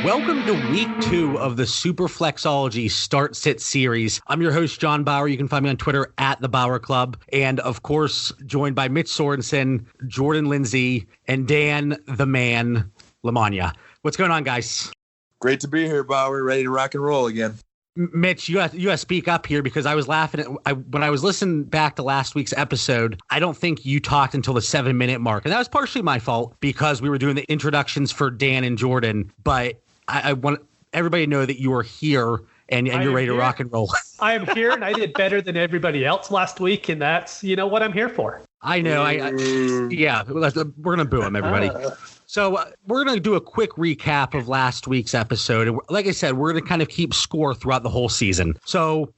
Welcome to week 2 of the Superflexology Start Sit series. I'm your host, John Bauer. You can find me on Twitter at The Bauer Club. And of course, joined by Mitch Sorensen, Jordan Lindsay, and Dan the Man Lamagna. What's going on, guys? Great to be here, Bauer. Ready to rock and roll again. Mitch, you got to speak up here because I was laughing when I was listening back to last week's episode. I don't think you talked until the 7-minute mark. And that was partially my fault because we were doing the introductions for Dan and Jordan. But I want everybody to know that you are here and you're ready to rock and roll. I am here and I did better than everybody else last week. And that's, what I'm here for. I know. Yeah, we're going to boo him, everybody. So we're going to do a quick recap of last week's episode. And like I said, we're going to kind of keep score throughout the whole season. So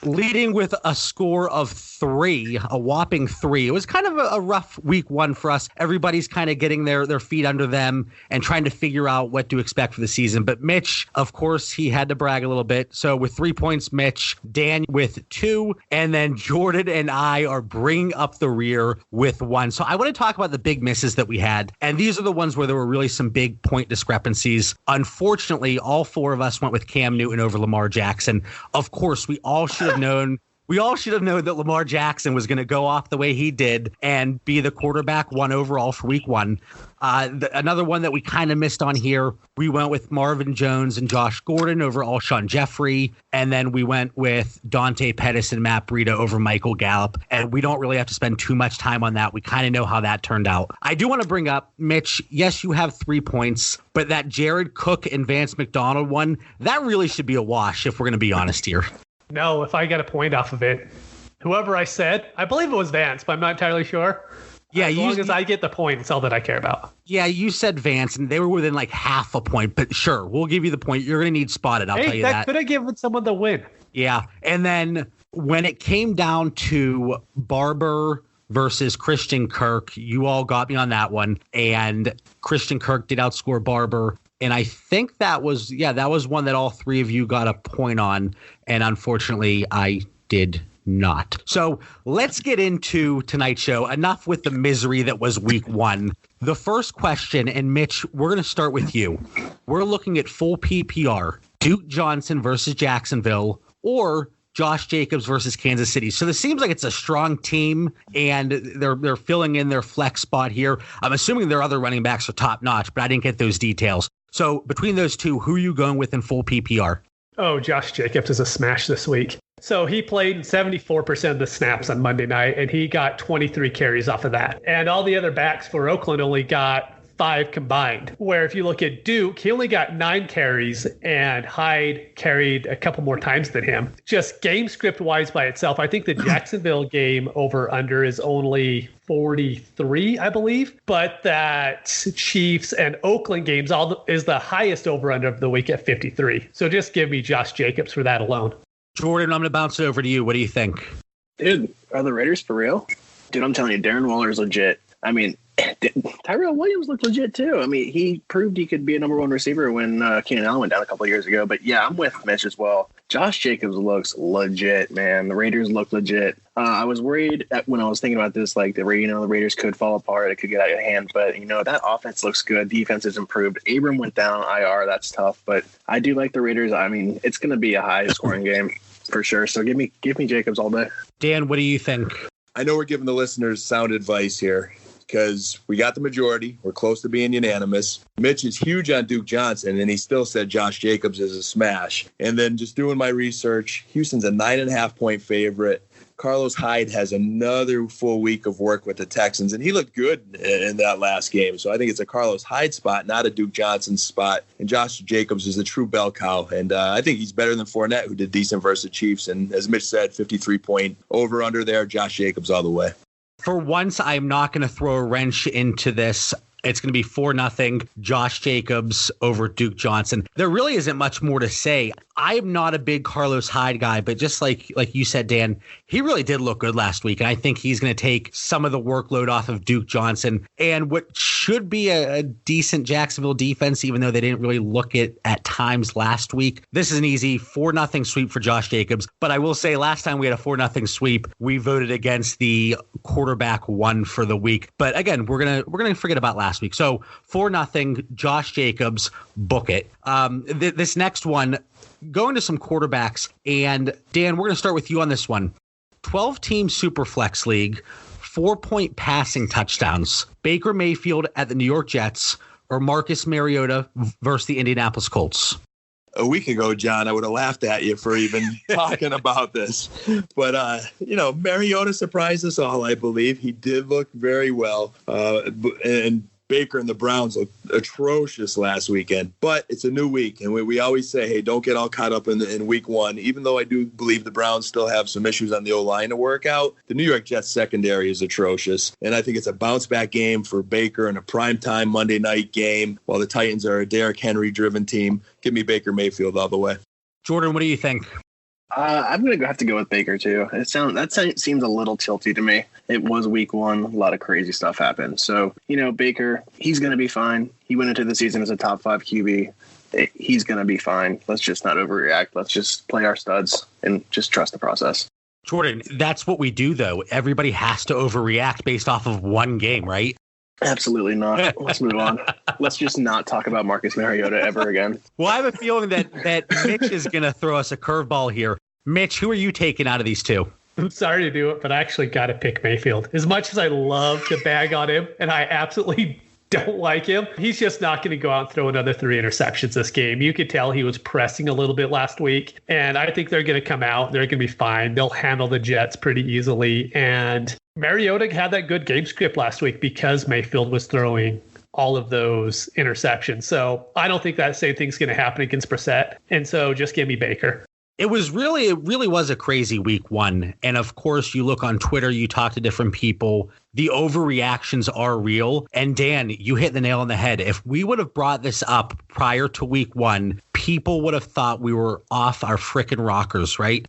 leading with a score of 3, a whopping 3. It was kind of a rough week 1 for us. Everybody's kind of getting their feet under them and trying to figure out what to expect for the season. But Mitch, of course, he had to brag a little bit. So with 3 points, Mitch, Dan with 2, and then Jordan and I are bringing up the rear with 1. So I want to talk about the big misses that we had. And these are the ones where there were really some big point discrepancies. Unfortunately, all 4 of us went with Cam Newton over Lamar Jackson. Of course, we all should have known that Lamar Jackson was going to go off the way he did and be the quarterback 1 overall for week 1. Another one that we kind of missed on here, we went with Marvin Jones and Josh Gordon over Alshon Jeffrey. And then we went with Dante Pettis and Matt Breida over Michael Gallup. And we don't really have to spend too much time on that. We kind of know how that turned out. I do want to bring up, Mitch, yes, you have 3 points, but that Jared Cook and Vance McDonald one, that really should be a wash if we're going to be honest here. No, if I get a point off of it, whoever I said, I believe it was Vance, but I'm not entirely sure. Yeah, as long as I get the point, it's all that I care about. Yeah, you said Vance, and they were within like half a point, but sure, we'll give you the point. You're going to need Spotted, I'll tell you that. Could have given someone the win. Yeah, and then when it came down to Barber versus Christian Kirk, you all got me on that one, and Christian Kirk did outscore Barber. And I think that was one that all 3 of you got a point on. And unfortunately, I did not. So let's get into tonight's show. Enough with the misery that was week 1. The first question, and Mitch, we're going to start with you. We're looking at full PPR, Duke Johnson versus Jacksonville, or Josh Jacobs versus Kansas City. So this seems like it's a strong team, and they're filling in their flex spot here. I'm assuming their other running backs are top notch, but I didn't get those details. So between those two, who are you going with in full PPR? Oh, Josh Jacobs is a smash this week. So he played 74% of the snaps on Monday night, and he got 23 carries off of that. And all the other backs for Oakland only got 5 combined. Where if you look at Duke, he only got 9 carries, and Hyde carried a couple more times than him. Just game script wise by itself, I think the Jacksonville game over under is only 43, I believe. But that Chiefs and Oakland games is the highest over under of the week at 53. So just give me Josh Jacobs for that alone. Jordan, I'm going to bounce it over to you. What do you think? Dude, are the Raiders for real? Dude, I'm telling you, Darren Waller's legit. I mean, Tyrell Williams looked legit too. I mean, he proved he could be a number 1 receiver when Keenan Allen went down a couple of years ago. But yeah, I'm with Mitch as well. Josh Jacobs looks legit, man. The Raiders look legit. I was worried when I was thinking about this, like the Raiders could fall apart. It could get out of hand. But, that offense looks good. Defense has improved. Abram went down IR. That's tough. But I do like the Raiders. I mean, it's going to be a high-scoring game for sure. So give me Jacobs all day. Dan, what do you think? I know we're giving the listeners sound advice here, because we got the majority. We're close to being unanimous. Mitch is huge on Duke Johnson, and he still said Josh Jacobs is a smash. And then just doing my research, Houston's a 9.5-point favorite. Carlos Hyde has another full week of work with the Texans, and he looked good in that last game. So I think it's a Carlos Hyde spot, not a Duke Johnson spot. And Josh Jacobs is a true bell cow. And I think he's better than Fournette, who did decent versus the Chiefs. And as Mitch said, 53-point over-under there, Josh Jacobs all the way. For once, I'm not going to throw a wrench into this. It's going to be 4-0 Josh Jacobs over Duke Johnson. There really isn't much more to say. I'm not a big Carlos Hyde guy, but just like you said, Dan, he really did look good last week. And I think he's going to take some of the workload off of Duke Johnson. And what should be a decent Jacksonville defense, even though they didn't really look it at times last week, this is an easy 4-0 sweep for Josh Jacobs. But I will say last time we had a 4-0 sweep, we voted against the quarterback one for the week. But again, we're gonna forget about last last week. So 4-0, Josh Jacobs, book it. This next one, going to some quarterbacks. And Dan, we're going to start with you on this one. 12-team Superflex League, 4-point passing touchdowns. Baker Mayfield at the New York Jets or Marcus Mariota versus the Indianapolis Colts. A week ago, John, I would have laughed at you for even talking about this. But, Mariota surprised us all, I believe. He did look very well. And Baker and the Browns looked atrocious last weekend. But it's a new week, and we always say, hey, don't get all caught up in week one. Even though I do believe the Browns still have some issues on the O-line to work out, the New York Jets secondary is atrocious. And I think it's a bounce-back game for Baker and a primetime Monday night game, while the Titans are a Derrick Henry-driven team. Give me Baker Mayfield all the way. Jordan, what do you think? I'm going to have to go with Baker, too. That seems a little tilty to me. It was week one. A lot of crazy stuff happened. So, Baker, he's going to be fine. He went into the season as a top 5 QB. He's going to be fine. Let's just not overreact. Let's just play our studs and just trust the process. Jordan, that's what we do, though. Everybody has to overreact based off of one game, right? Absolutely not. Let's move on. Let's just not talk about Marcus Mariota ever again. Well, I have a feeling that Mitch is going to throw us a curveball here. Mitch, who are you taking out of these two? I'm sorry to do it, but I actually got to pick Mayfield. As much as I love to bag on him, and I absolutely don't like him, he's just not going to go out and throw another 3 interceptions this game. You could tell he was pressing a little bit last week, and I think they're going to come out. They're going to be fine. They'll handle the Jets pretty easily. And Mariota had that good game script last week because Mayfield was throwing all of those interceptions. So I don't think that same thing's going to happen against Brissett. And so just give me Baker. It really was a crazy week one. And of course, you look on Twitter, you talk to different people. The overreactions are real. And Dan, you hit the nail on the head. If we would have brought this up prior to week one, people would have thought we were off our frickin' rockers, right?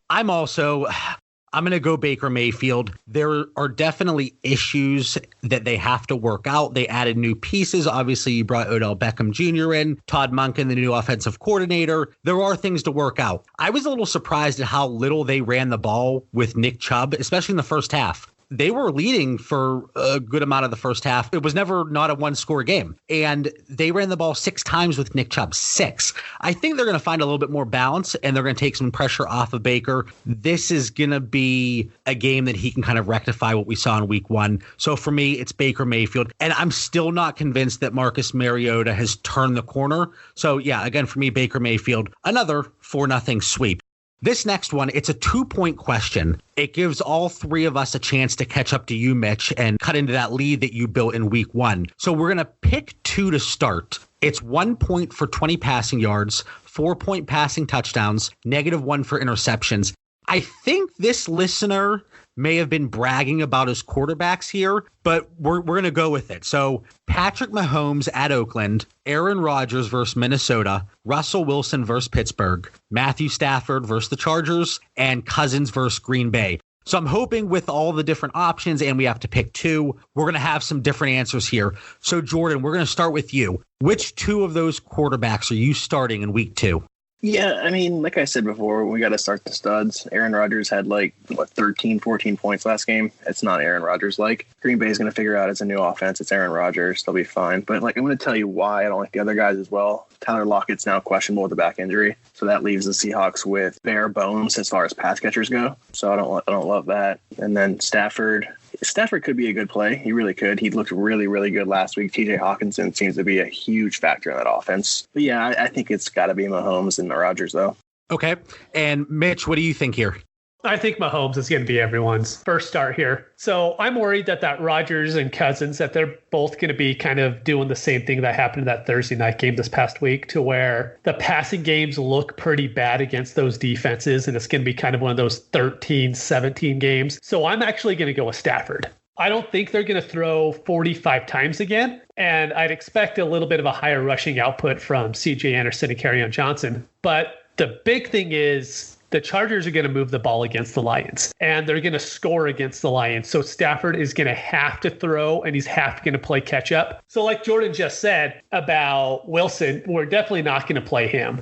I'm going to go Baker Mayfield. There are definitely issues that they have to work out. They added new pieces. Obviously, you brought Odell Beckham Jr. in, Todd Monken, the new offensive coordinator. There are things to work out. I was a little surprised at how little they ran the ball with Nick Chubb, especially in the first half. They were leading for a good amount of the first half. It was never not a one-score game. And they ran the ball 6 times with Nick Chubb. 6. I think they're going to find a little bit more balance, and they're going to take some pressure off of Baker. This is going to be a game that he can kind of rectify what we saw in week one. So for me, it's Baker Mayfield. And I'm still not convinced that Marcus Mariota has turned the corner. So yeah, again, for me, Baker Mayfield, another 4-0 sweep. This next one, it's a 2-point question. It gives all 3 of us a chance to catch up to you, Mitch, and cut into that lead that you built in week one. So we're going to pick 2 to start. It's 1 point for 20 passing yards, 4-point passing touchdowns, -1 for interceptions. I think this listener may have been bragging about his quarterbacks here, but we're going to go with it. So Patrick Mahomes at Oakland, Aaron Rodgers versus Minnesota, Russell Wilson versus Pittsburgh, Matthew Stafford versus the Chargers, and Cousins versus Green Bay. So I'm hoping with all the different options, and we have to pick 2, we're going to have some different answers here. So Jordan, we're going to start with you. Which 2 of those quarterbacks are you starting in week 2? Yeah, I mean, like I said before, we got to start the studs. Aaron Rodgers had 13, 14 points last game. It's not Aaron Rodgers like. Green Bay is going to figure out it's a new offense. It's Aaron Rodgers. They'll be fine. But I'm going to tell you why I don't like the other guys as well. Tyler Lockett's now questionable with a back injury. So that leaves the Seahawks with bare bones as far as pass catchers go. So I don't love that. And then Stafford could be a good play. He really could. He looked really, really good last week. TJ Hawkinson seems to be a huge factor in that offense. But yeah, I think it's got to be Mahomes and Rodgers, though. Okay. And Mitch, what do you think here? I think Mahomes is going to be everyone's first start here. So I'm worried that Rodgers and Cousins, that they're both going to be kind of doing the same thing that happened in that Thursday night game this past week, to where the passing games look pretty bad against those defenses. And it's going to be kind of one of those 13-17 games. So I'm actually going to go with Stafford. I don't think they're going to throw 45 times again. And I'd expect a little bit of a higher rushing output from CJ Anderson and Kerryon Johnson. But the big thing is, the Chargers are going to move the ball against the Lions, and they're going to score against the Lions. So Stafford is going to have to throw, and he's going to play catch up. So like Jordan just said about Wilson, we're definitely not going to play him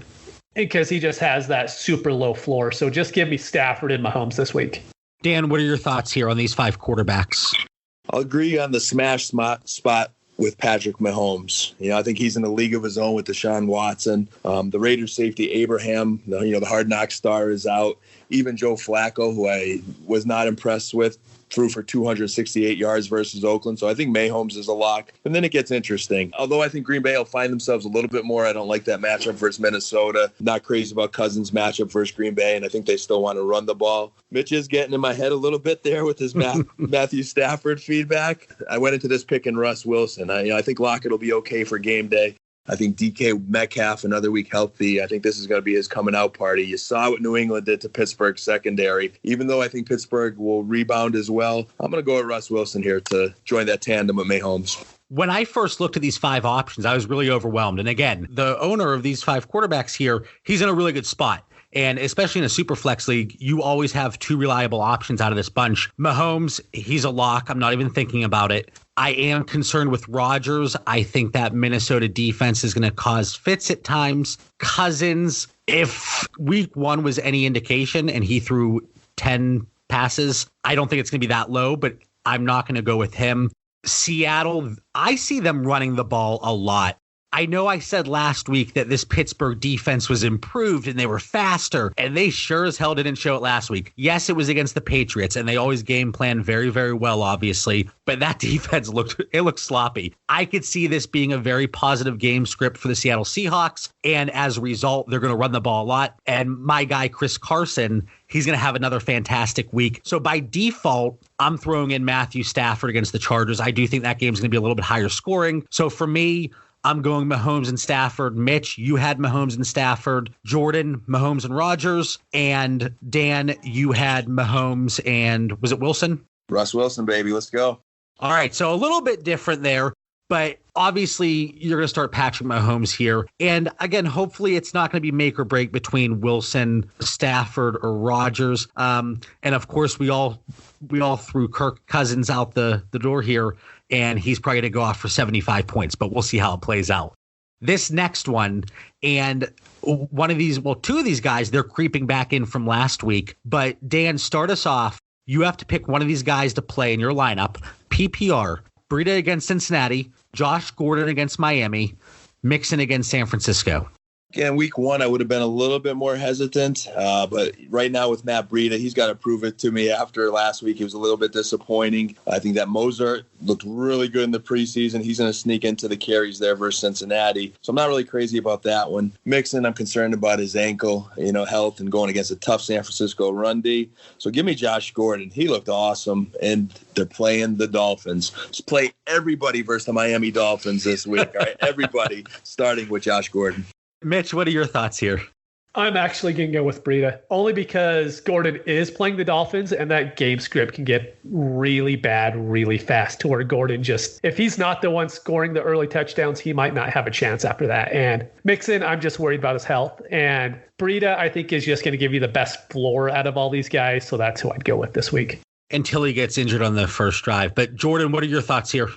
because he just has that super low floor. So just give me Stafford and Mahomes this week. Dan, what are your thoughts here on these 5 quarterbacks? I'll agree on the smash spot with Patrick Mahomes. I think he's in a league of his own with Deshaun Watson. The Raiders safety Abraham, the Hard Knock star, is out. Even Joe Flacco, who I was not impressed with, threw for 268 yards versus Oakland. So I think Mahomes is a lock. And then it gets interesting. Although I think Green Bay will find themselves a little bit more. I don't like that matchup versus Minnesota. Not crazy about Cousins' matchup versus Green Bay, and I think they still want to run the ball. Mitch is getting in my head a little bit there with his Matthew Stafford feedback. I went into this picking Russ Wilson. I think Lockett will be okay for game day. I think DK Metcalf another week healthy. I think this is going to be his coming out party. You saw what New England did to Pittsburgh secondary. Even though I think Pittsburgh will rebound as well, I'm going to go with Russ Wilson here to join that tandem with Mahomes. When I first looked at these 5 options, I was really overwhelmed. And again, the owner of these 5 quarterbacks here, he's in a really good spot. And especially in a super flex league, you always have 2 reliable options out of this bunch. Mahomes, he's a lock. I'm not even thinking about it. I am concerned with Rodgers. I think that Minnesota defense is going to cause fits at times. Cousins, if week 1 was any indication and he threw 10 passes, I don't think it's going to be that low, but I'm not going to go with him. Seattle, I see them running the ball a lot. I know I said last week that this Pittsburgh defense was improved and they were faster, and they sure as hell didn't show it last week. Yes, it was against the Patriots, and they always game plan very, very well, obviously, but that defense looked sloppy. I could see this being a very positive game script for the Seattle Seahawks, and as a result, they're going to run the ball a lot. And my guy, Chris Carson, he's going to have another fantastic week. So by default, I'm throwing in Matthew Stafford against the Chargers. I do think that game's going to be a little bit higher scoring. So for me, I'm going Mahomes and Stafford. Mitch, you had Mahomes and Stafford. Jordan, Mahomes and Rodgers. And Dan, you had Mahomes and, was it Wilson? Russ Wilson, baby. Let's go. All right. So a little bit different there. But obviously, you're going to start Patrick Mahomes here. And again, hopefully it's not going to be make or break between Wilson, Stafford, or Rodgers. And of course, we all threw Kirk Cousins out the door here, and he's probably going to go off for 75 points, but we'll see how it plays out. This next one, and one of these, well, 2 of these guys, they're creeping back in from last week. But Dan, start us off. You have to pick one of these guys to play in your lineup. PPR. Breida against Cincinnati, Josh Gordon against Miami, Mixon against San Francisco. Again, week 1, I would have been a little bit more hesitant. But right now with Matt Breida, he's got to prove it to me. After last week, he was a little bit disappointing. I think that Mozart looked really good in the preseason. He's going to sneak into the carries there versus Cincinnati. So I'm not really crazy about that one. Mixon, I'm concerned about his ankle, health, and going against a tough San Francisco run D. So give me Josh Gordon. He looked awesome, and they're playing the Dolphins. Just play everybody versus the Miami Dolphins this week. All right, everybody, starting with Josh Gordon. Mitch, what are your thoughts here? I'm actually going to go with Breida, only because Gordon is playing the Dolphins, and that game script can get really bad really fast to where Gordon just, if he's not the one scoring the early touchdowns, he might not have a chance after that. And Mixon, I'm just worried about his health. And Breida, I think, is just going to give you the best floor out of all these guys, so that's who I'd go with this week. Until he gets injured on the first drive. But Jordan, what are your thoughts here?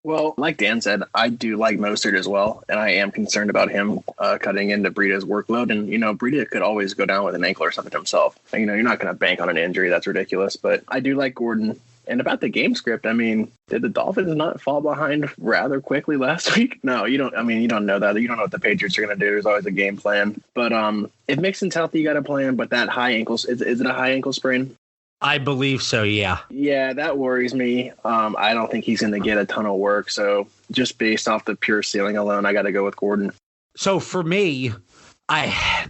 Well, like Dan said, I do like Mostert as well, and I am concerned about him cutting into Breida's workload. And, Breida could always go down with an ankle or something himself. You're not going to bank on an injury. That's ridiculous. But I do like Gordon. And about the game script, did the Dolphins not fall behind rather quickly last week? No, you don't. You don't know that. You don't know what the Patriots are going to do. There's always a game plan. But if Mixon's healthy, you got a plan. But that high ankle, is it a high ankle sprain? I believe so, yeah. Yeah, that worries me. I don't think he's going to get a ton of work. So just based off the pure ceiling alone, I got to go with Gordon. So for me,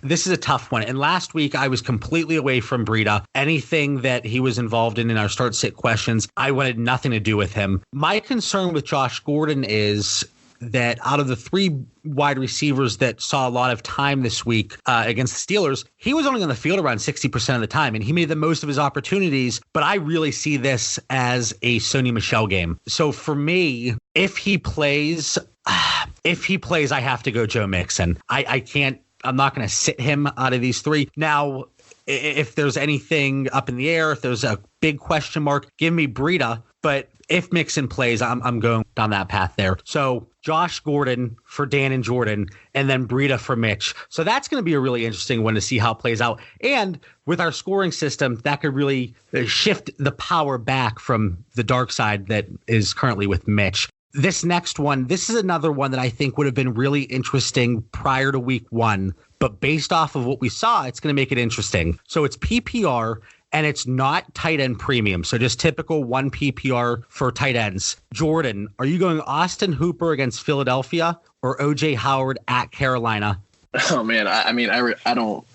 this is a tough one. And last week, I was completely away from Breida. Anything that he was involved in our start-sit questions, I wanted nothing to do with him. My concern with Josh Gordon is that out of the 3 wide receivers that saw a lot of time this week against the Steelers, he was only on the field around 60% of the time, and he made the most of his opportunities. But I really see this as a Sony Michel game. So for me, if he plays, I have to go Joe Mixon. I'm not going to sit him out of these 3. Now, if there's anything up in the air, if there's a big question mark, give me Breida. But if Mixon plays, I'm going down that path there. So Josh Gordon for Dan and Jordan, and then Breida for Mitch. So that's going to be a really interesting one to see how it plays out. And with our scoring system, that could really shift the power back from the dark side that is currently with Mitch. this next one, this is another one that I think would have been really interesting prior to week 1. But based off of what we saw, it's going to make it interesting. So it's PPR, and it's not tight end premium. So just typical 1 PPR for tight ends. Jordan, are you going Austin Hooper against Philadelphia or OJ Howard at Carolina? Oh, man. I don't.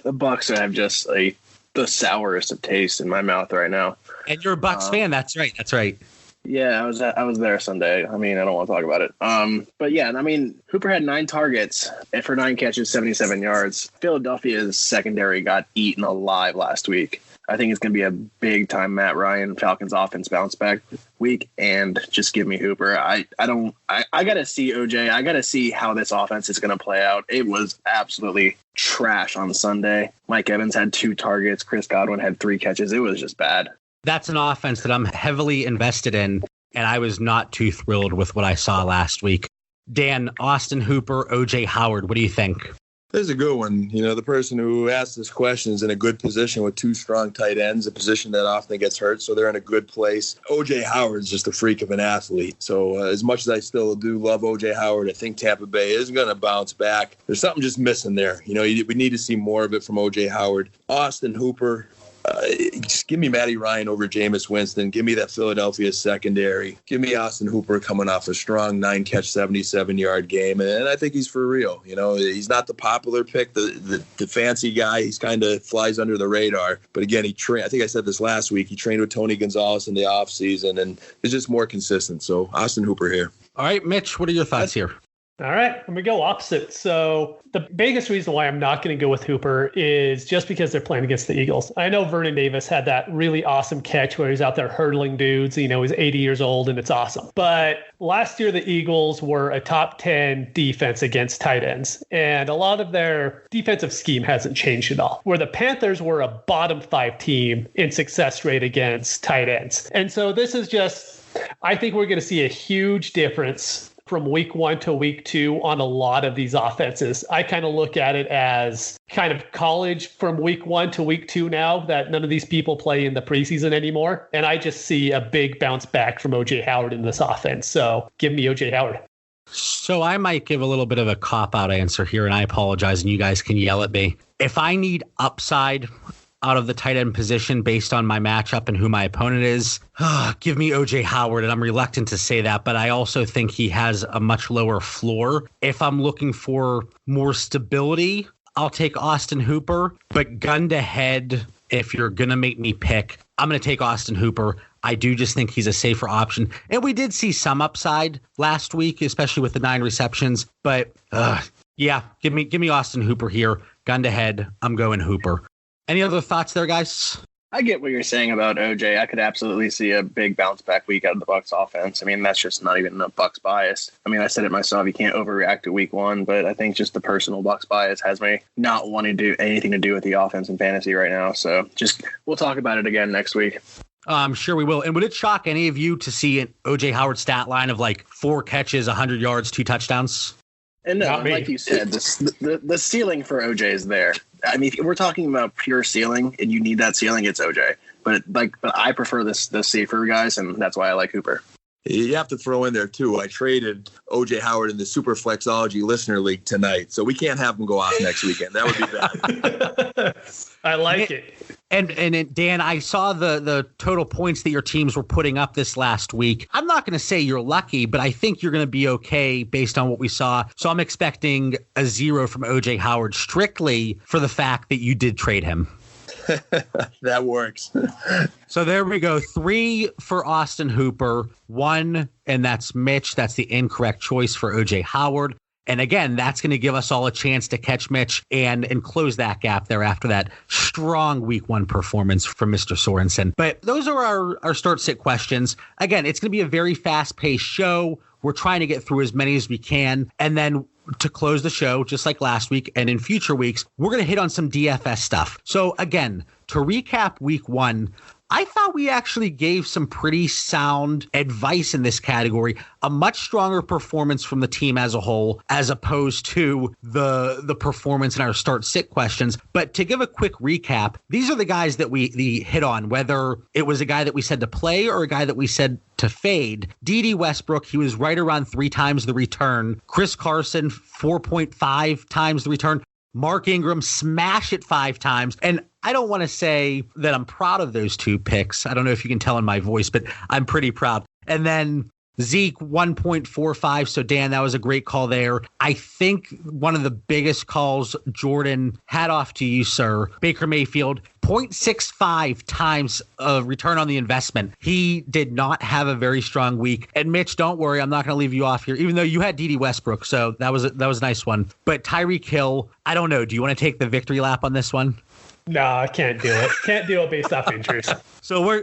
The Bucks have just the sourest of taste in my mouth right now. And you're a Bucks fan. That's right. That's right. Yeah, I was there Sunday. I mean, I don't want to talk about it. But yeah, I mean, Hooper had 9 targets and for 9 catches, 77 yards. Philadelphia's secondary got eaten alive last week. I think it's going to be a big time Matt Ryan Falcons offense bounce back week, and just give me Hooper. I got to see OJ. I got to see how this offense is going to play out. It was absolutely trash on Sunday. Mike Evans had 2 targets. Chris Godwin had 3 catches. It was just bad. That's an offense that I'm heavily invested in, and I was not too thrilled with what I saw last week. Dan, Austin Hooper, OJ Howard, what do you think? This is a good one. You know, the person who asked this question is in a good position with 2 strong tight ends, a position that often gets hurt, so they're in a good place. OJ Howard's just a freak of an athlete. So as much as I still do love OJ Howard, I think Tampa Bay is going to bounce back. There's something just missing there. You know, we need to see more of it from OJ Howard. Austin Hooper, just give me Matty Ryan over Jameis Winston. Give me that Philadelphia secondary. Give me Austin Hooper coming off a strong 9-catch, 77-yard game. And I think he's for real. You know, he's not the popular pick, the fancy guy. He's kind of flies under the radar. But again, I think I said this last week, he trained with Tony Gonzalez in the offseason and is just more consistent. So Austin Hooper here. All right, Mitch, what are your thoughts here? All right, let me go opposite. So the biggest reason why I'm not going to go with Hooper is just because they're playing against the Eagles. I know Vernon Davis had that really awesome catch where he's out there hurdling dudes. You know, he's 80 years old and it's awesome. But last year, the Eagles were a top 10 defense against tight ends. And a lot of their defensive scheme hasn't changed at all. Where the Panthers were a bottom 5 team in success rate against tight ends. And so this is just, I think we're going to see a huge difference from week 1 to week 2 on a lot of these offenses. I kind of look at it as kind of college from week 1 to week 2 now that none of these people play in the preseason anymore. And I just see a big bounce back from OJ Howard in this offense. So give me OJ Howard. So I might give a little bit of a cop-out answer here, and I apologize, and you guys can yell at me. If I need upside out of the tight end position based on my matchup and who my opponent is, give me OJ Howard. And I'm reluctant to say that, but I also think he has a much lower floor. If I'm looking for more stability, I'll take Austin Hooper, but gun to head, if you're going to make me pick, I'm going to take Austin Hooper. I do just think he's a safer option. And we did see some upside last week, especially with the 9 receptions, but yeah, give me Austin Hooper here. Gun to head, I'm going Hooper. Any other thoughts there, guys? I get what you're saying about OJ. I could absolutely see a big bounce back week out of the Bucs offense. I mean, that's just not even a Bucs bias. I mean, I said it myself. You can't overreact to week 1, but I think just the personal Bucs bias has me not wanting to do anything to do with the offense in fantasy right now. So we'll talk about it again next week. I'm sure we will. And would it shock any of you to see an OJ Howard stat line of like 4 catches, 100 yards, 2 touchdowns? And no, like you said, the ceiling for OJ is there. I mean, if we're talking about pure ceiling and you need that ceiling, it's OJ. But I prefer the safer guys, and that's why I like Hooper. You have to throw in there, too. I traded OJ Howard in the Super Flexology Listener League tonight, so we can't have him go off next weekend. That would be bad. I like it. And Dan, I saw the total points that your teams were putting up this last week. I'm not going to say you're lucky, but I think you're going to be okay based on what we saw. So I'm expecting a 0 from OJ Howard strictly for the fact that you did trade him. That works. So there we go. 3 for Austin Hooper, 1, and that's Mitch. That's the incorrect choice for OJ Howard. And again, that's going to give us all a chance to catch Mitch and close that gap there after that strong week 1 performance from Mr. Sorensen. But those are our start sit questions. Again, it's going to be a very fast paced show. We're trying to get through as many as we can. And then to close the show, just like last week and in future weeks, we're going to hit on some DFS stuff. So again, to recap week 1, I thought we actually gave some pretty sound advice in this category, a much stronger performance from the team as a whole, as opposed to the performance in our start-sit questions. But to give a quick recap, these are the guys that we hit on, whether it was a guy that we said to play or a guy that we said to fade. D.D. Westbrook, he was right around 3 times the return. Chris Carson, 4.5 times the return. Mark Ingram, smash it 5 times. And I don't want to say that I'm proud of those 2 picks. I don't know if you can tell in my voice, but I'm pretty proud. And then Zeke, 1.45. So, Dan, that was a great call there. I think one of the biggest calls, Jordan, hat off to you, sir. Baker Mayfield, 0.65 times return on the investment. He did not have a very strong week. And Mitch, don't worry, I'm not going to leave you off here, even though you had D.D. Westbrook. So that was a nice one. But Tyreek Hill, I don't know. Do you want to take the victory lap on this one? No, I can't do it. Can't do it based off injuries. So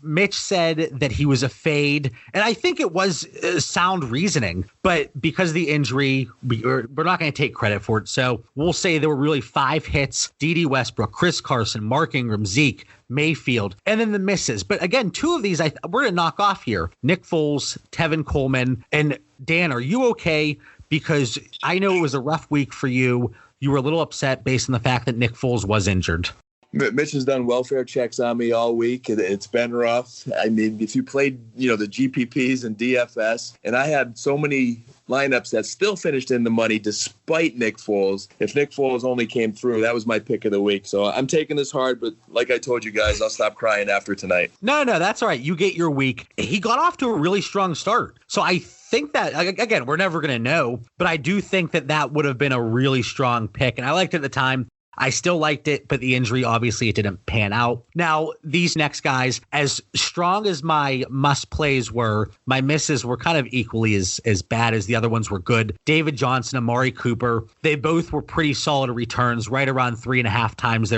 Mitch said that he was a fade, and I think it was sound reasoning, but because of the injury, we're not going to take credit for it. So we'll say there were really 5 hits: D.D. Westbrook, Chris Carson, Mark Ingram, Zeke, Mayfield, and then the misses. But again, 2 of these we're going to knock off here: Nick Foles, Tevin Coleman. And Dan, are you okay? Because I know it was a rough week for you. You were a little upset based on the fact that Nick Foles was injured. Mitch has done welfare checks on me all week. It's been rough. I mean, if you played, the GPPs and DFS, and I had so many lineups that still finished in the money despite Nick Foles. If Nick Foles only came through, that was my pick of the week. So I'm taking this hard, but like I told you guys, I'll stop crying after tonight. No, that's all right. You get your week. He got off to a really strong start. So I think that, again, we're never going to know, but I do think that would have been a really strong pick. And I liked it at the time. I still liked it, but the injury, obviously, it didn't pan out. Now, these next guys, as strong as my must plays were, my misses were kind of equally as bad as the other ones were good. David Johnson, Amari Cooper, they both were pretty solid returns, right around 3.5 times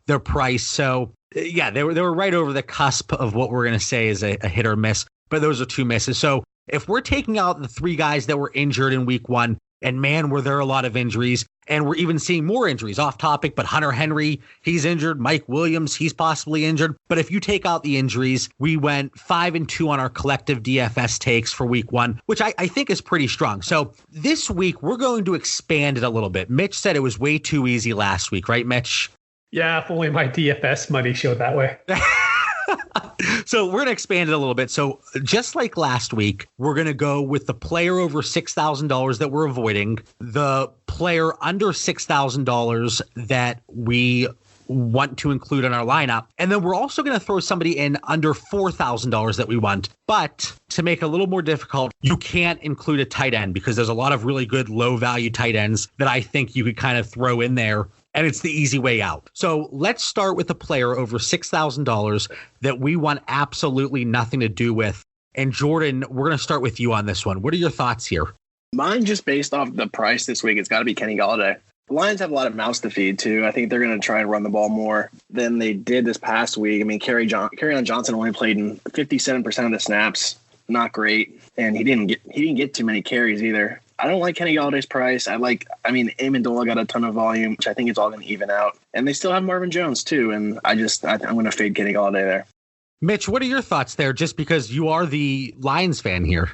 their price. So, yeah, they were right over the cusp of what we're going to say is a hit or miss, but those are 2 misses. So if we're taking out the 3 guys that were injured in week 1, and man, were there a lot of injuries. And we're even seeing more injuries off topic, but Hunter Henry, he's injured. Mike Williams, he's possibly injured. But if you take out the injuries, we went 5-2 on our collective DFS takes for week 1, which I think is pretty strong. So this week, we're going to expand it a little bit. Mitch said it was way too easy last week, right, Mitch? Yeah, if only my DFS money showed that way. So we're going to expand it a little bit. So just like last week, we're going to go with the player over $6,000 that we're avoiding, the player under $6,000 that we want to include in our lineup. And then we're also going to throw somebody in under $4,000 that we want. But to make it a little more difficult, you can't include a tight end because there's a lot of really good low value tight ends that I think you could kind of throw in there. And it's the easy way out. So let's start with a player over $6,000 that we want absolutely nothing to do with. And Jordan, we're going to start with you on this one. What are your thoughts here? Mine, just based off the price this week, it's got to be Kenny Golladay. The Lions have a lot of mouths to feed, too. I think they're going to try and run the ball more than they did this past week. I mean, Kerryon Johnson only played in 57% of the snaps. Not great. And he didn't get too many carries either. I don't like Kenny Galladay's price. Amendola got a ton of volume, which I think it's all going to even out. And they still have Marvin Jones, too. And I'm going to fade Kenny Galladay there. Mitch, what are your thoughts there, just because you are the Lions fan here?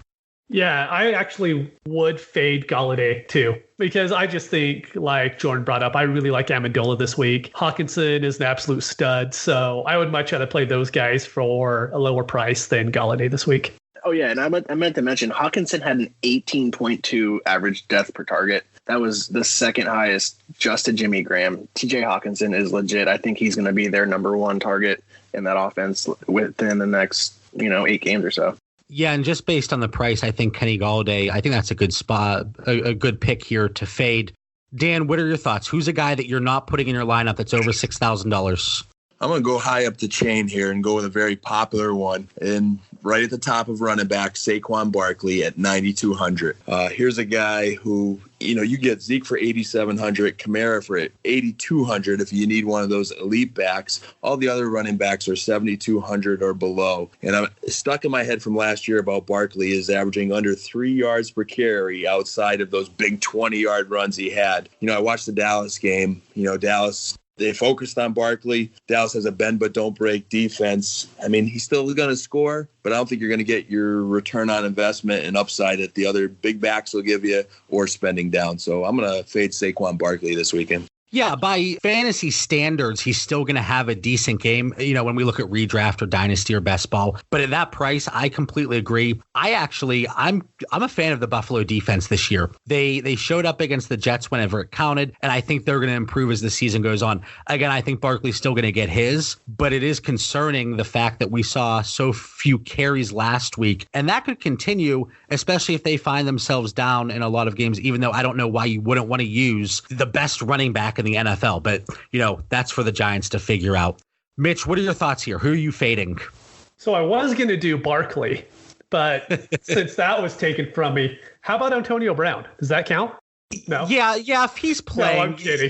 Yeah, I actually would fade Galladay, too, because I just think, like Jordan brought up, I really like Amendola this week. Hawkinson is an absolute stud, so I would much rather play those guys for a lower price than Galladay this week. Oh, yeah, and I meant to mention, Hawkinson had an 18.2 average depth per target. That was the second highest just to Jimmy Graham. TJ Hawkinson is legit. I think he's going to be their number 1 target in that offense within the next, 8 games or so. Yeah, and just based on the price, I think Kenny Galladay, I think that's a good spot, a good pick here to fade. Dan, what are your thoughts? Who's a guy that you're not putting in your lineup that's over $6,000? I'm going to go high up the chain here and go with a very popular one. And right at the top of running back, Saquon Barkley at 9,200. Here's a guy who, you get Zeke for 8,700, Kamara for 8,200 if you need one of those elite backs. All the other running backs are 7,200 or below. And I'm stuck in my head from last year about Barkley is averaging under 3 yards per carry outside of those big 20-yard runs he had. I watched the Dallas game. Dallas They focused on Barkley. Dallas has a bend but don't break defense. I mean, he's still going to score, but I don't think you're going to get your return on investment and upside that the other big backs will give you or spending down. So I'm going to fade Saquon Barkley this weekend. Yeah, by fantasy standards, he's still going to have a decent game, when we look at redraft or dynasty or best ball. But at that price, I completely agree. I'm a fan of the Buffalo defense this year. They showed up against the Jets whenever it counted, and I think they're going to improve as the season goes on. Again, I think Barkley's still going to get his, but it is concerning the fact that we saw so few carries last week, and that could continue, especially if they find themselves down in a lot of games, even though I don't know why you wouldn't want to use the best running back in the NFL, but that's for the Giants to figure out. Mitch, what are your thoughts here? Who are you fading? So I was going to do Barkley, but since that was taken from me, how about Antonio Brown? Does that count? No. Yeah. If he's playing, no, I'm kidding.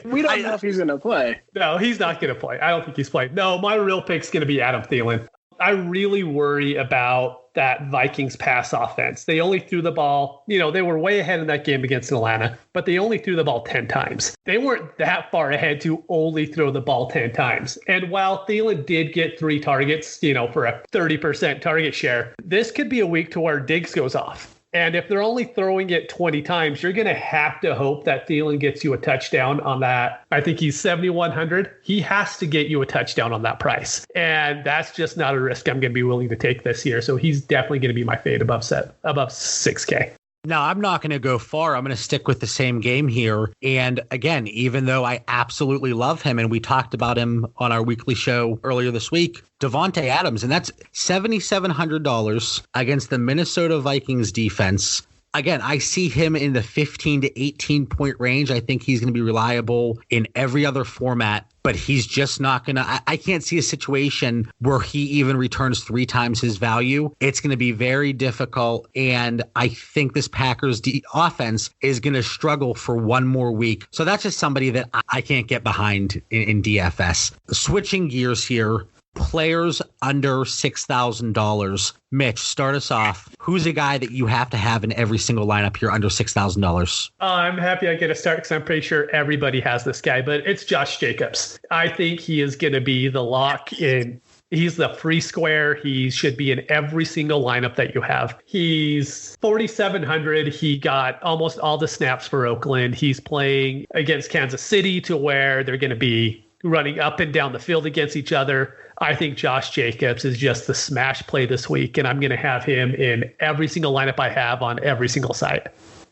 We don't know if he's going to play. No, he's not going to play. I don't think he's playing. No, my real pick's going to be Adam Thielen. I really worry about that Vikings pass offense. They only threw the ball, they were way ahead in that game against Atlanta, but they only threw the ball 10 times. They weren't that far ahead to only throw the ball 10 times. And while Thielen did get 3 targets, for a 30% target share, this could be a week to where Diggs goes off. And if they're only throwing it 20 times, you're going to have to hope that Thielen gets you a touchdown on that. I think he's 7,100. He has to get you a touchdown on that price. And that's just not a risk I'm going to be willing to take this year. So he's definitely going to be my fade above 6K. Now, I'm not going to go far. I'm going to stick with the same game here. And again, even though I absolutely love him, and we talked about him on our weekly show earlier this week, Davante Adams, and that's $7,700 against the Minnesota Vikings defense. Again, I see him in the 15 to 18 point range. I think he's going to be reliable in every other format, but he's just not going to. I can't see a situation where he even returns 3 times his value. It's going to be very difficult. And I think this Packers offense is going to struggle for one more week. So that's just somebody that I can't get behind in DFS. Switching gears here. Players under $6,000. Mitch, start us off. Who's a guy that you have to have in every single lineup here under $6,000? I'm happy I get a start because I'm pretty sure everybody has this guy, but it's Josh Jacobs. I think he is going to be the lock in. He's the free square. He should be in every single lineup that you have. He's 4,700. He got almost all the snaps for Oakland. He's playing against Kansas City to where they're going to be running up and down the field against each other. I think Josh Jacobs is just the smash play this week, and I'm going to have him in every single lineup I have on every single site.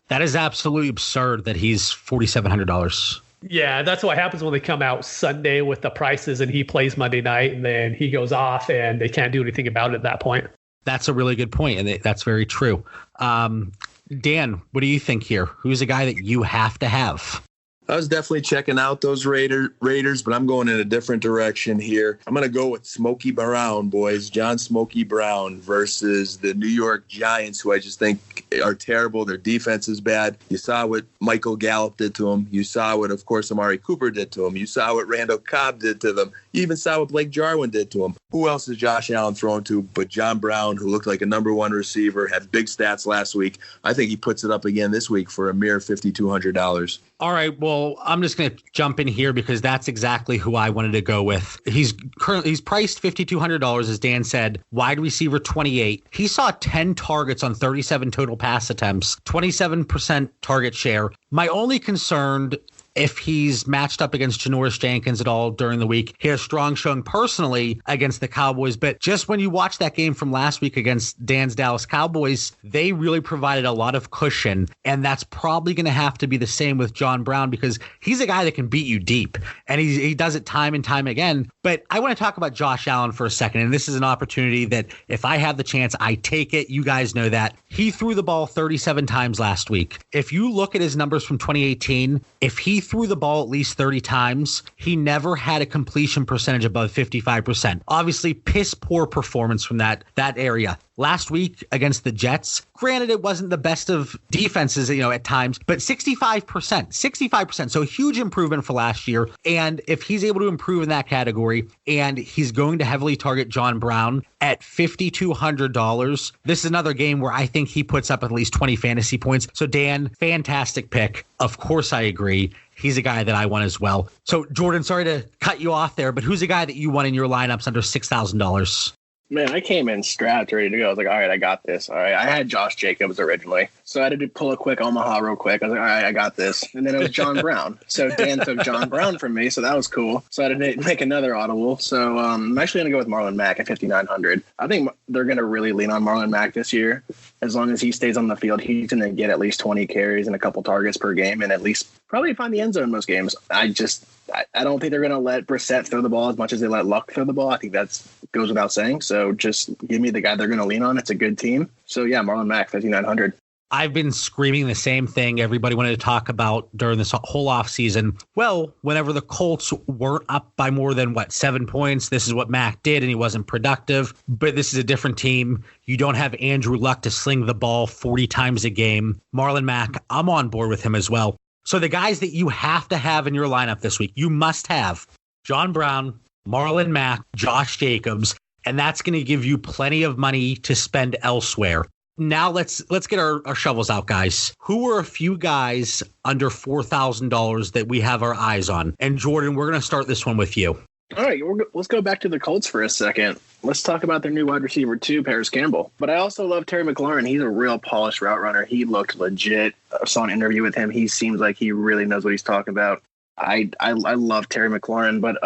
That is absolutely absurd that he's $4,700. Yeah, that's what happens when they come out Sunday with the prices and he plays Monday night and then he goes off and they can't do anything about it at that point. That's a really good point, and that's very true. Dan, what do you think here? Who's a guy that you have to have? I was definitely checking out those Raiders, but I'm going in a different direction here. I'm going to go with Smokey Brown, boys. John Smokey Brown versus the New York Giants, who I just think are terrible. Their defense is bad. You saw what Michael Gallup did to them. You saw what, of course, Amari Cooper did to them. You saw what Randall Cobb did to them. You even saw what Blake Jarwin did to him. Who else is Josh Allen thrown to but John Brown, who looked like a number 1 receiver, had big stats last week. I think he puts it up again this week for a mere $5,200. All right, well, I'm just going to jump in here because that's exactly who I wanted to go with. He's priced $5,200, as Dan said, wide receiver 28. He saw 10 targets on 37 total pass attempts, 27% target share. My only concern, if he's matched up against Janoris Jenkins at all during the week, he has strong showing personally against the Cowboys. But just when you watch that game from last week against Dan's Dallas Cowboys, they really provided a lot of cushion. And that's probably going to have to be the same with John Brown because he's a guy that can beat you deep. And he does it time and time again. But I want to talk about Josh Allen for a second. And this is an opportunity that if I have the chance, I take it. You guys know that. He threw the ball 37 times last week. If you look at his numbers from 2018, if he threw the ball at least 30 times, he never had a completion percentage above 55%. Obviously, piss poor performance from that area. last week against the Jets. Granted, it wasn't the best of defenses, at times, but 65%. So huge improvement for last year. And if he's able to improve in that category, and he's going to heavily target John Brown at $5,200, this is another game where I think he puts up at least 20 fantasy points. So Dan, fantastic pick. Of course, I agree. He's a guy that I want as well. So Jordan, sorry to cut you off there, but who's a guy that you want in your lineups under $6,000? Man, I came in strapped, ready to go. I was like, all right, I got this. All right, I had Josh Jacobs originally. So I had to pull a quick Omaha real quick. I was like, all right, I got this. And then it was John Brown. So Dan took John Brown from me, so that was cool. So I had to make another audible. So I'm actually going to go with Marlon Mack at $5,900. I think they're going to really lean on Marlon Mack this year. As long as he stays on the field, he's going to get at least 20 carries and a couple targets per game and at least probably find the end zone most games. I don't think they're going to let Brissett throw the ball as much as they let Luck throw the ball. I think that goes without saying. So just give me the guy they're going to lean on. It's a good team. So yeah, Marlon Mack, $5,900. I've been screaming the same thing everybody wanted to talk about during this whole offseason. Well, whenever the Colts weren't up by more than, 7 points, this is what Mac did, and he wasn't productive. But this is a different team. You don't have Andrew Luck to sling the ball 40 times a game. Marlon Mack, I'm on board with him as well. So the guys that you have to have in your lineup this week, you must have John Brown, Marlon Mack, Josh Jacobs, and that's going to give you plenty of money to spend elsewhere. Now let's get our shovels out, guys. Who are a few guys under $4,000 that we have our eyes on? And Jordan, we're going to start this one with you. All right, let's go back to the Colts for a second. Let's talk about their new wide receiver, too, Paris Campbell. But I also love Terry McLaurin. He's a real polished route runner. He looked legit. I saw an interview with him. He seems like he really knows what he's talking about. I love Terry McLaurin, but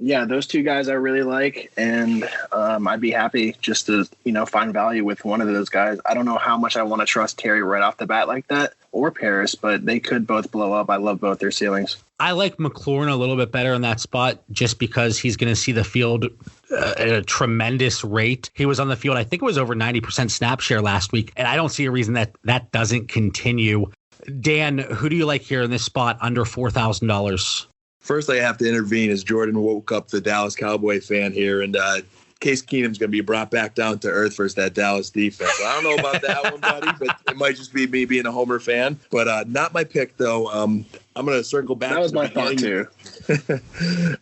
yeah, those two guys I really like, and I'd be happy just to find value with one of those guys. I don't know how much I want to trust Terry right off the bat like that, or Paris, but they could both blow up. I love both their ceilings. I like McLaurin a little bit better in that spot just because he's going to see the field at a tremendous rate. He was on the field, I think it was over 90% snap share last week, and I don't see a reason that doesn't continue. Dan, who do you like here in this spot under $4,000? First, I have to intervene as Jordan woke up the Dallas Cowboy fan here, and Case Keenum's going to be brought back down to earth versus that Dallas defense. I don't know about that one, buddy, but it might just be me being a Homer fan. But not my pick, though. I'm going to circle back. That was my thought, too.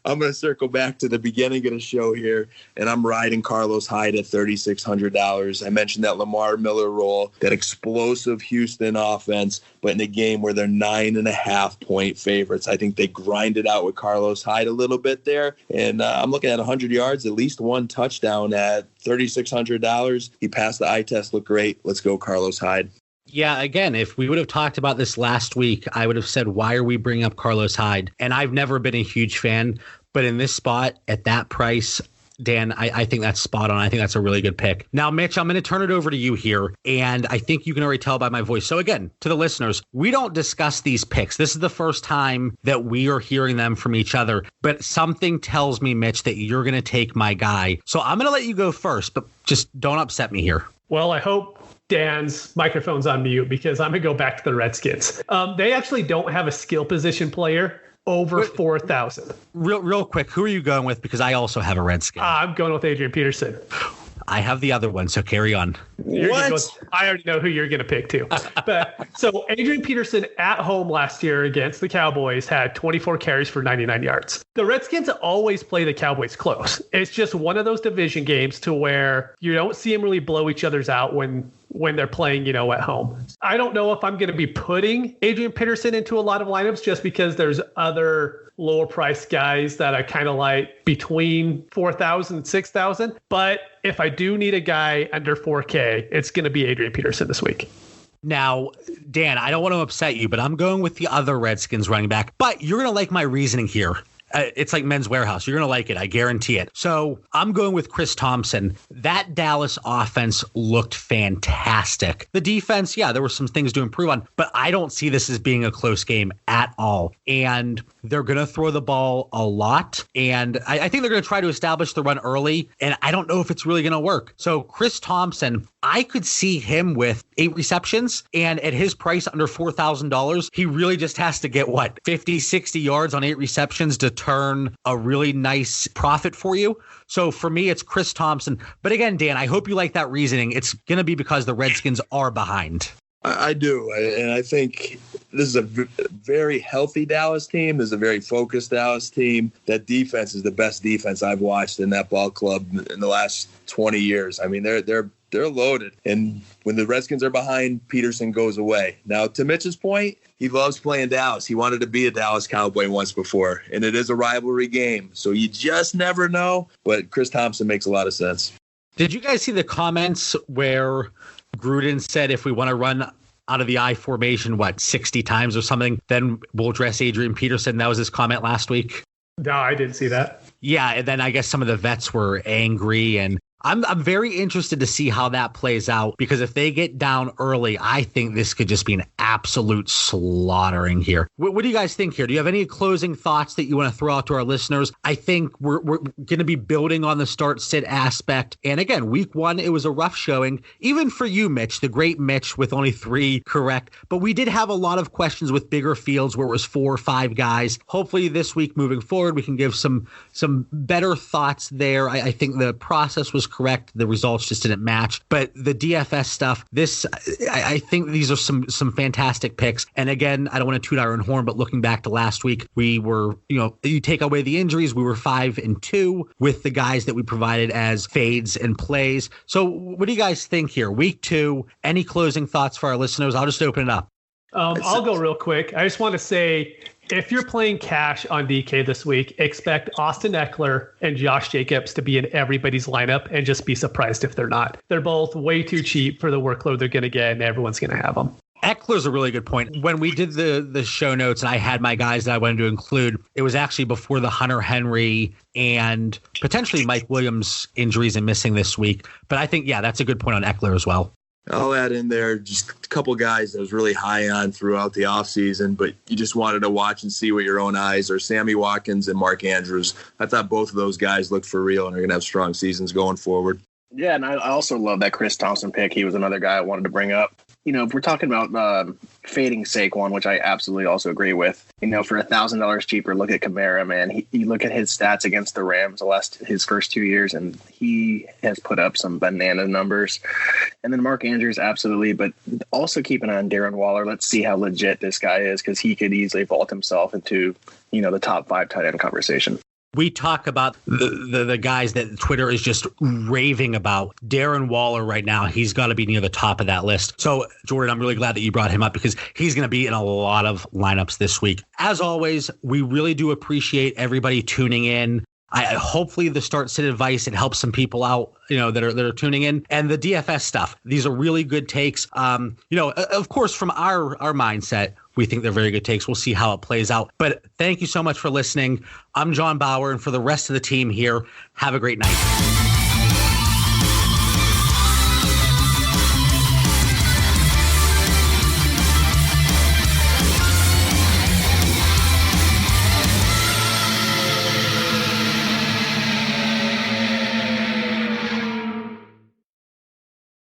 I'm going to circle back to the beginning of the show here, and I'm riding Carlos Hyde at $3,600. I mentioned that Lamar Miller role, that explosive Houston offense, but in a game where they're 9.5-point favorites. I think they grinded out with Carlos Hyde a little bit there, and I'm looking at 100 yards, at least one touchdown at $3,600. He passed the eye test, looked great. Let's go, Carlos Hyde. Yeah, again, if we would have talked about this last week, I would have said, why are we bringing up Carlos Hyde? And I've never been a huge fan, but in this spot at that price, Dan, I think that's spot on. I think that's a really good pick. Now, Mitch, I'm going to turn it over to you here, and I think you can already tell by my voice. So again, to the listeners, we don't discuss these picks. This is the first time that we are hearing them from each other, but something tells me, Mitch, that you're going to take my guy. So I'm going to let you go first, but just don't upset me here. Well, I hope Dan's microphone's on mute because I'm going to go back to the Redskins. They actually don't have a skill position player over 4,000. Real quick, who are you going with? Because I also have a Redskin. I'm going with Adrian Peterson. I have the other one, so carry on. I already know who you're going to pick, too. But so Adrian Peterson at home last year against the Cowboys had 24 carries for 99 yards. The Redskins always play the Cowboys close. It's just one of those division games to where you don't see them really blow each other's out when they're playing, at home. I don't know if I'm going to be putting Adrian Peterson into a lot of lineups just because there's other lower price guys that I kind of like between 4,000 and 6,000. But if I do need a guy under 4K, it's going to be Adrian Peterson this week. Now, Dan, I don't want to upset you, but I'm going with the other Redskins running back. But you're going to like my reasoning here. It's like Men's Warehouse. You're going to like it. I guarantee it. So I'm going with Chris Thompson. That Dallas offense looked fantastic. The defense, yeah, there were some things to improve on, but I don't see this as being a close game at all. And they're going to throw the ball a lot. And I think they're going to try to establish the run early. And I don't know if it's really going to work. So Chris Thompson, I could see him with 8 receptions. And at his price under $4,000, he really just has to get 50, 60 yards on 8 receptions to turn a really nice profit for you. So for me, it's Chris Thompson. But again, Dan, I hope you like that reasoning. It's going to be because the Redskins are behind. I do. And I think this is a very healthy Dallas team. This is a very focused Dallas team. That defense is the best defense I've watched in that ball club in the last 20 years. I mean, they're loaded. And when the Redskins are behind, Peterson goes away. Now, to Mitch's point, he loves playing Dallas. He wanted to be a Dallas Cowboy once before, and it is a rivalry game. So you just never know. But Chris Thompson makes a lot of sense. Did you guys see the comments where Gruden said if we want to run out of the I formation, 60 times or something, then we'll dress Adrian Peterson? That was his comment last week. No, I didn't see that. Yeah, and then I guess some of the vets were angry, and I'm very interested to see how that plays out, because if they get down early, I think this could just be an absolute slaughtering here. What do you guys think here? Do you have any closing thoughts that you want to throw out to our listeners? I think we're going to be building on the start-sit aspect. And again, week one, it was a rough showing, even for you, Mitch, the great Mitch, with only 3 correct. But we did have a lot of questions with bigger fields where it was 4 or 5 guys. Hopefully this week moving forward, we can give some better thoughts there. I think the process was correct. The results just didn't match. But the DFS stuff, I think these are some fantastic picks. And again, I don't want to toot our own horn, but looking back to last week, we were, you take away the injuries, we were 5-2 with the guys that we provided as fades and plays. So what do you guys think here? Week 2, any closing thoughts for our listeners? I'll just open it up. I'll go real quick. I just want to say, if you're playing cash on DK this week, expect Austin Eckler and Josh Jacobs to be in everybody's lineup, and just be surprised if they're not. They're both way too cheap for the workload they're going to get, and everyone's going to have them. Eckler's a really good point. When we did the show notes and I had my guys that I wanted to include, it was actually before the Hunter Henry and potentially Mike Williams injuries and missing this week. But I think, that's a good point on Eckler as well. I'll add in there just a couple guys that I was really high on throughout the offseason, but you just wanted to watch and see with your own eyes, are Sammy Watkins and Mark Andrews. I thought both of those guys looked for real and are going to have strong seasons going forward. Yeah, and I also love that Chris Thompson pick. He was another guy I wanted to bring up. If we're talking about fading Saquon, which I absolutely also agree with, for $1,000 cheaper, look at Kamara, man. You look at his stats against the Rams his first 2 years, and he has put up some banana numbers. And then Mark Andrews, absolutely, but also keep an eye on Darren Waller. Let's see how legit this guy is, because he could easily vault himself into, the top 5 tight end conversation. We talk about the guys that Twitter is just raving about. Darren Waller right now, he's got to be near the top of that list. So, Jordan, I'm really glad that you brought him up, because he's going to be in a lot of lineups this week. As always, we really do appreciate everybody tuning in. Hopefully the start-sit advice, it helps some people out, that are tuning in. And the DFS stuff, these are really good takes. Of course, from our mindset, we think they're very good takes. We'll see how it plays out. But thank you so much for listening. I'm John Bauer, and for the rest of the team here, have a great night.